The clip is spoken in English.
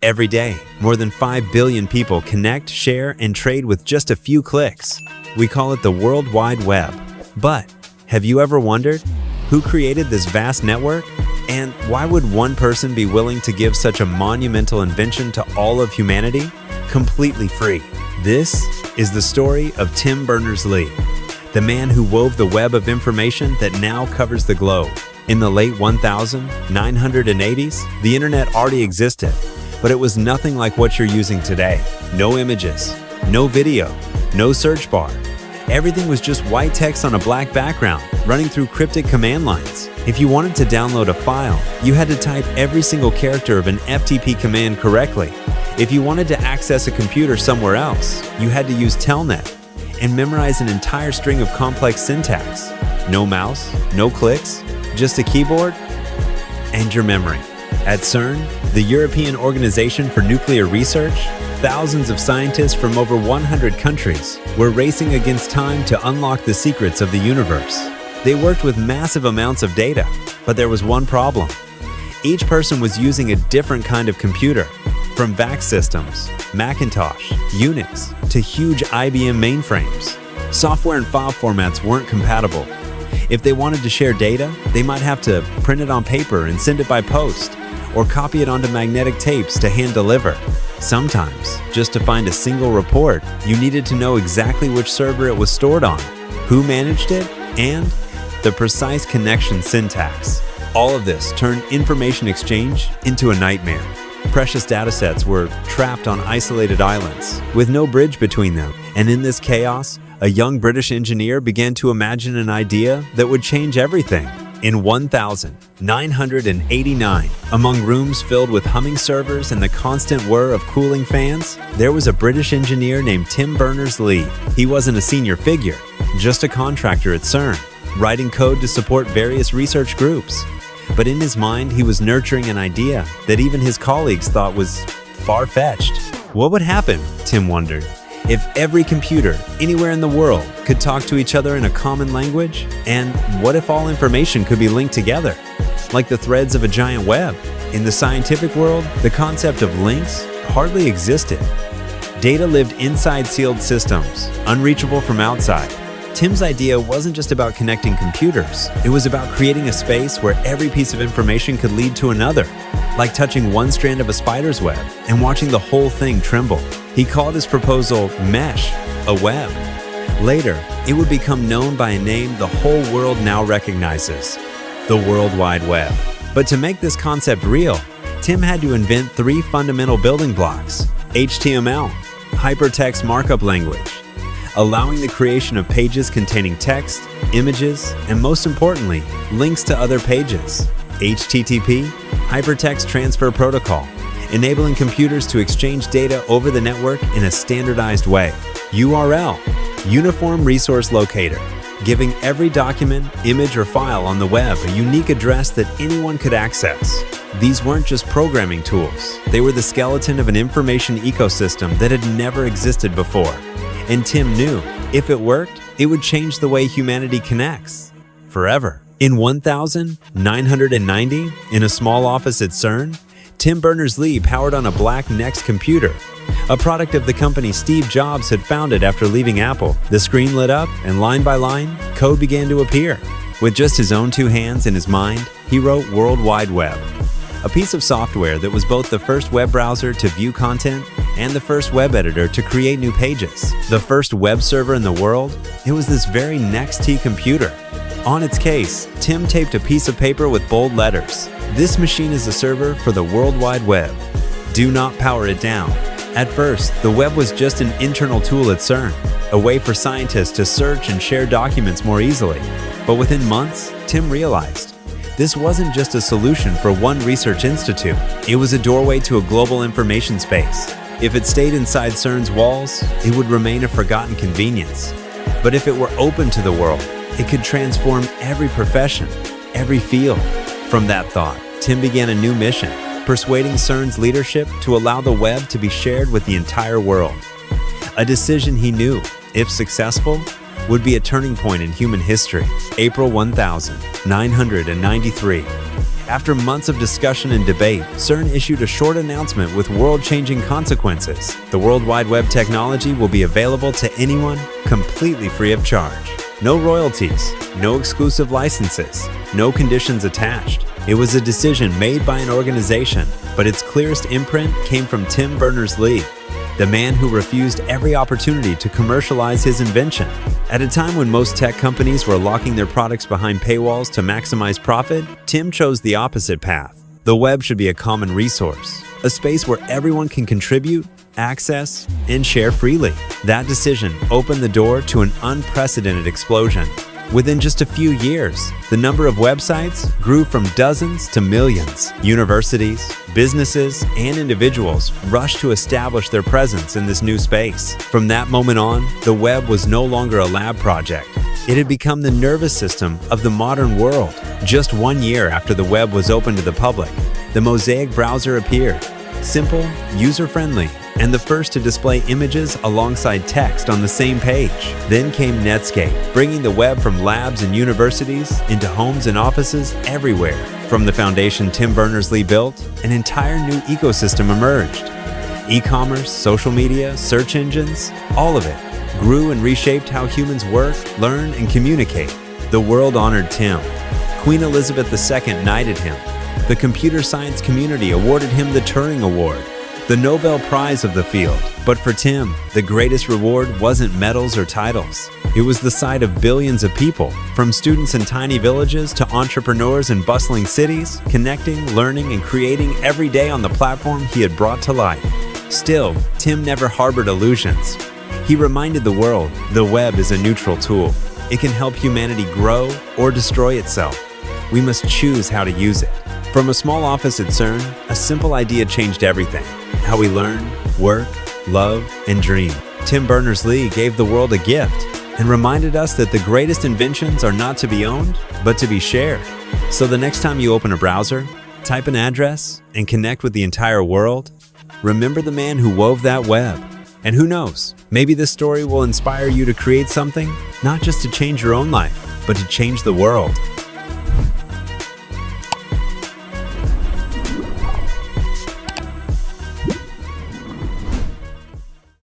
Every day, more than 5 billion people connect, share, and trade with just a few clicks. We call it the World Wide Web. But have you ever wondered who created this vast network? And why would one person be willing to give such a monumental invention to all of humanity completely free? This is the story of Tim Berners-Lee, the man who wove the web of information that now covers the globe. In the late 1980s, the internet already existed, but it was nothing like what you're using today. No images, no video, no search bar. Everything was just white text on a black background, running through cryptic command lines. If you wanted to download a file, you had to type every single character of an FTP command correctly. If you wanted to access a computer somewhere else, you had to use Telnet and memorize an entire string of complex syntax. No mouse, no clicks, just a keyboard and your memory. At CERN, the European Organization for Nuclear Research, thousands of scientists from over 100 countries were racing against time to unlock the secrets of the universe. They worked with massive amounts of data, but there was one problem. Each person was using a different kind of computer, from VAX systems, Macintosh, Unix, to huge IBM mainframes. Software and file formats weren't compatible. If they wanted to share data, they might have to print it on paper and send it by post, or copy it onto magnetic tapes to hand deliver. Sometimes, just to find a single report, you needed to know exactly which server it was stored on, who managed it, and the precise connection syntax. All of this turned information exchange into a nightmare. Precious datasets were trapped on isolated islands, with no bridge between them. And in this chaos, a young British engineer began to imagine an idea that would change everything. In 1989, among rooms filled with humming servers and the constant whir of cooling fans, there was a British engineer named Tim Berners-Lee. He wasn't a senior figure, just a contractor at CERN, writing code to support various research groups. But in his mind, he was nurturing an idea that even his colleagues thought was far-fetched. What would happen, Tim wondered, if every computer anywhere in the world could talk to each other in a common language? And what if all information could be linked together, like the threads of a giant web? In the scientific world, the concept of links hardly existed. Data lived inside sealed systems, unreachable from outside. Tim's idea wasn't just about connecting computers. It was about creating a space where every piece of information could lead to another, like touching one strand of a spider's web and watching the whole thing tremble. He called his proposal Mesh, a web. Later, it would become known by a name the whole world now recognizes, the World Wide Web. But to make this concept real, Tim had to invent 3 fundamental building blocks: HTML, hypertext markup language, allowing the creation of pages containing text, images, and most importantly, links to other pages. HTTP, Hypertext Transfer Protocol, enabling computers to exchange data over the network in a standardized way. URL, Uniform Resource Locator, giving every document, image, or file on the web a unique address that anyone could access. These weren't just programming tools. They were the skeleton of an information ecosystem that had never existed before. And Tim knew, if it worked, it would change the way humanity connects forever. In 1990, in a small office at CERN, Tim Berners-Lee powered on a black Next computer, a product of the company Steve Jobs had founded after leaving Apple. The screen lit up, and line by line, code began to appear. With just his own 2 hands in his mind, he wrote World Wide Web, a piece of software that was both the first web browser to view content and the first web editor to create new pages. The first web server in the world, it was this very NeXT computer. On its case, Tim taped a piece of paper with bold letters. This machine is a server for the World Wide Web. Do not power it down. At first, the web was just an internal tool at CERN, a way for scientists to search and share documents more easily. But within months, Tim realized this wasn't just a solution for one research institute. It was a doorway to a global information space. If it stayed inside CERN's walls, it would remain a forgotten convenience. But if it were open to the world, it could transform every profession, every field. From that thought, Tim began a new mission, persuading CERN's leadership to allow the web to be shared with the entire world. A decision he knew, if successful, would be a turning point in human history. April 1993. After months of discussion and debate, CERN issued a short announcement with world-changing consequences. The World Wide Web technology will be available to anyone, completely free of charge. No royalties, no exclusive licenses, no conditions attached. It was a decision made by an organization, but its clearest imprint came from Tim Berners-Lee, the man who refused every opportunity to commercialize his invention. At a time when most tech companies were locking their products behind paywalls to maximize profit, Tim chose the opposite path. The web should be a common resource, a space where everyone can contribute, access, and share freely. That decision opened the door to an unprecedented explosion. Within just a few years, the number of websites grew from dozens to millions. Universities, businesses, and individuals rushed to establish their presence in this new space. From that moment on, the web was no longer a lab project. It had become the nervous system of the modern world. Just 1 year after the web was open to the public, the Mosaic browser appeared. Simple, user-friendly, and the first to display images alongside text on the same page. Then came Netscape, bringing the web from labs and universities into homes and offices everywhere. From the foundation Tim Berners-Lee built, an entire new ecosystem emerged. E-commerce, social media, search engines, all of it grew and reshaped how humans work, learn, and communicate. The world honored Tim. Queen Elizabeth II knighted him. The computer science community awarded him the Turing Award, the Nobel Prize of the field. But for Tim, the greatest reward wasn't medals or titles. It was the sight of billions of people, from students in tiny villages to entrepreneurs in bustling cities, connecting, learning, and creating every day on the platform he had brought to life. Still, Tim never harbored illusions. He reminded the world the web is a neutral tool. It can help humanity grow or destroy itself. We must choose how to use it. From a small office at CERN, a simple idea changed everything. How we learn, work, love, and dream. Tim Berners-Lee gave the world a gift and reminded us that the greatest inventions are not to be owned, but to be shared. So the next time you open a browser, type an address, and connect with the entire world, remember the man who wove that web. And who knows, maybe this story will inspire you to create something, not just to change your own life, but to change the world.